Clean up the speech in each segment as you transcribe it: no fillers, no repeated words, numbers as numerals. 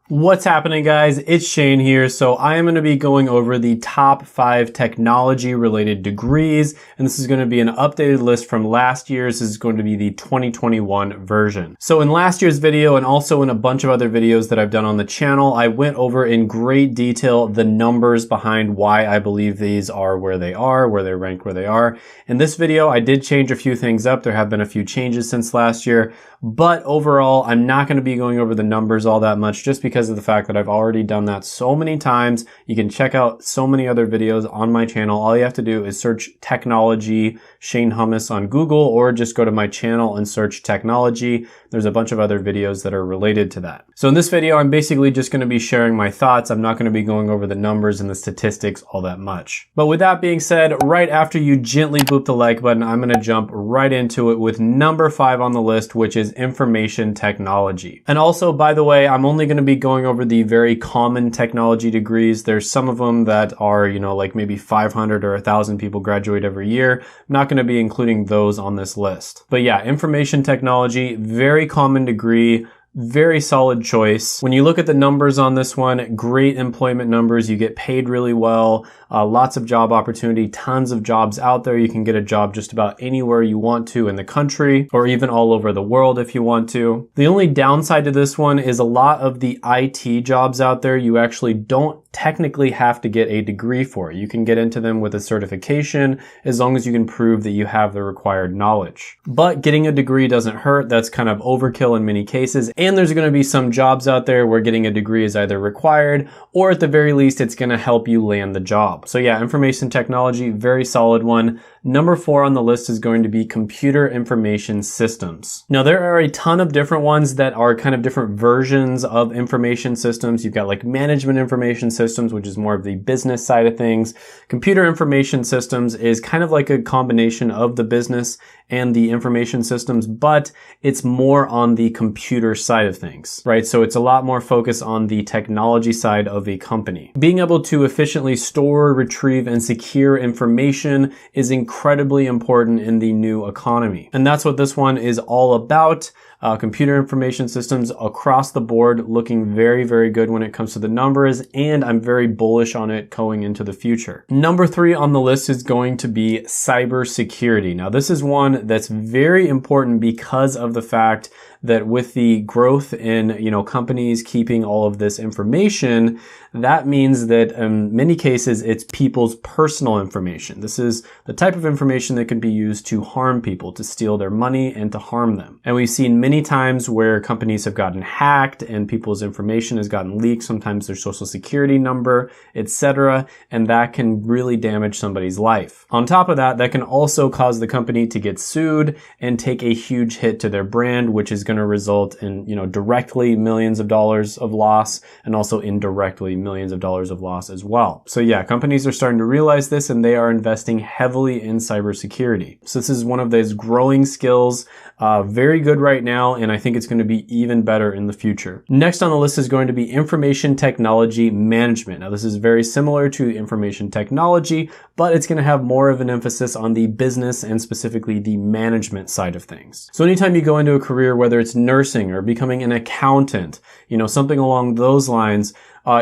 What's happening, guys? It's Shane here. So I am going to be going over the top 5 technology related degrees, and this is going to be an updated list from last year's. This is going to be the 2021 version. So in last year's video and also in a bunch of other videos that I've done on the channel, I went over in great detail the numbers behind why I believe these are where they are, where they're ranked where they are. In this video, I did change a few things up. There have been a few changes since last year, but overall, I'm not going to be going over the numbers all that much just because of the fact that I've already done that so many times. You can check out so many other videos on my channel. All you have to do is search technology Shane Hummus on Google, or just go to my channel and search technology. There's a bunch of other videos that are related to that. So in this video, I'm basically just going to be sharing my thoughts. I'm not going to be going over the numbers and the statistics all that much. But with that being said, right after you gently boop the like button, I'm going to jump right into it with number 5 on the list, which is information technology. And also, by the way, I'm only going to be going over the very common technology degrees. There's some of them that are, like maybe 500 or 1,000 people graduate every year. I'm not going to be including those on this list. But yeah, information technology, very common degree. Very solid choice. When you look at the numbers on this one, great employment numbers. You get paid really well, lots of job opportunity, tons of jobs out there. You can get a job just about anywhere you want to in the country, or even all over the world if you want to. The only downside to this one is a lot of the IT jobs out there, you actually don't technically have to get a degree for. You can get into them with a certification as long as you can prove that you have the required knowledge. But getting a degree doesn't hurt. That's kind of overkill in many cases. And there's going to be some jobs out there where getting a degree is either required, or at the very least, it's going to help you land the job. So yeah, information technology, very solid one. Number 4 on the list is going to be computer information systems. Now, there are a ton of different ones that are kind of different versions of information systems. You've got like management information systems, which is more of the business side of things. Computer information systems is kind of like a combination of the business and the information systems, but it's more on the computer side of things, right? So it's a lot more focused on the technology side of a company. Being able to efficiently store, retrieve, and secure information is incredibly important in the new economy. And that's what this one is all about. Computer information systems across the board, looking very, very good when it comes to the numbers, and I'm very bullish on it going into the future. Number 3 on the list is going to be cybersecurity. Now, this is one that's very important because of the fact that with the growth in, companies keeping all of this information, that means that in many cases, it's people's personal information. This is the type of information that can be used to harm people, to steal their money and to harm them. And we've seen many times where companies have gotten hacked and people's information has gotten leaked, sometimes their social security number, etc. And that can really damage somebody's life. On top of that, that can also cause the company to get sued and take a huge hit to their brand, which is going to result in, directly millions of dollars of loss, and also indirectly millions of dollars of loss as well. So yeah, companies are starting to realize this, and they are investing heavily in cybersecurity. So this is one of those growing skills, very good right now, and I think it's going to be even better in the future. Next on the list is going to be information technology management. Now, this is very similar to information technology, but it's going to have more of an emphasis on the business and specifically the management side of things. So anytime you go into a career, whether it's nursing or becoming an accountant, something along those lines,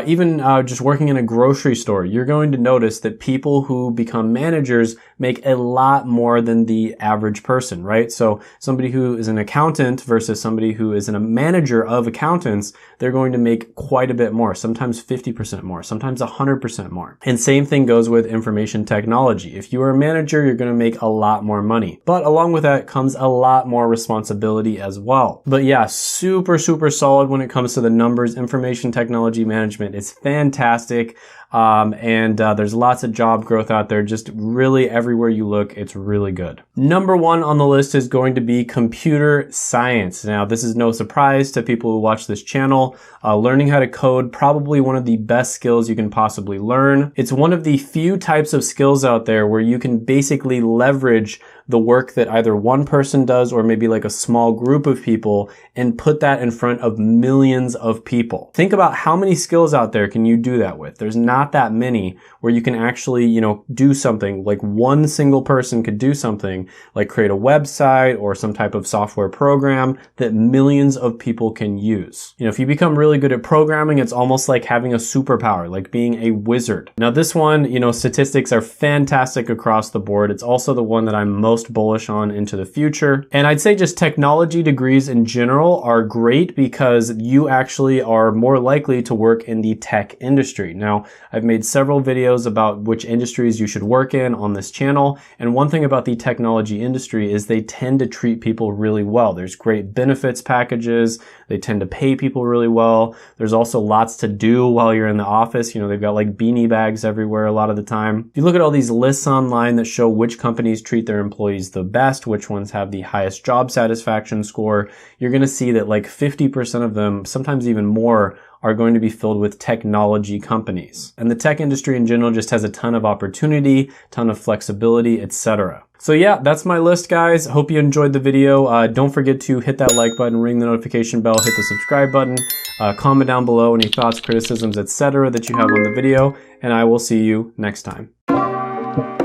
even just working in a grocery store, you're going to notice that people who become managers make a lot more than the average person, right? So somebody who is an accountant versus somebody who is a manager of accountants, they're going to make quite a bit more, sometimes 50% more, sometimes 100% more. And same thing goes with information technology. If you are a manager, you're going to make a lot more money. But along with that comes a lot more responsibility as well. But yeah, super, super solid when it comes to the numbers. Information technology management is fantastic. And there's lots of job growth out there. Just really everywhere you look, it's really good. Number 1 on the list is going to be computer science. Now, this is no surprise to people who watch this channel. Learning how to code, probably one of the best skills you can possibly learn. It's one of the few types of skills out there where you can basically leverage the work that either one person does or maybe like a small group of people and put that in front of millions of people. Think about how many skills skills out there can you do that with? There's not that many where you can actually, do something like one single person could do something like create a website or some type of software program that millions of people can use. If you become really good at programming, it's almost like having a superpower, like being a wizard. Now this one, statistics are fantastic across the board. It's also the one that I'm most bullish on into the future. And I'd say just technology degrees in general are great because you actually are more likely to work in the tech industry. Now, I've made several videos about which industries you should work in on this channel. And one thing about the technology industry is they tend to treat people really well. There's great benefits packages. They tend to pay people really well. There's also lots to do while you're in the office. They've got like beanie bags everywhere a lot of the time. If you look at all these lists online that show which companies treat their employees the best, which ones have the highest job satisfaction score, you're going to see that like 50% of them, sometimes even more, are going to be filled with technology companies. And the tech industry in general just has a ton of opportunity, ton of flexibility, etc. So yeah, that's my list, guys. Hope you enjoyed the video. Don't forget to hit that like button, ring the notification bell, hit the subscribe button, comment down below any thoughts, criticisms, etc. that you have on the video, and I will see you next time.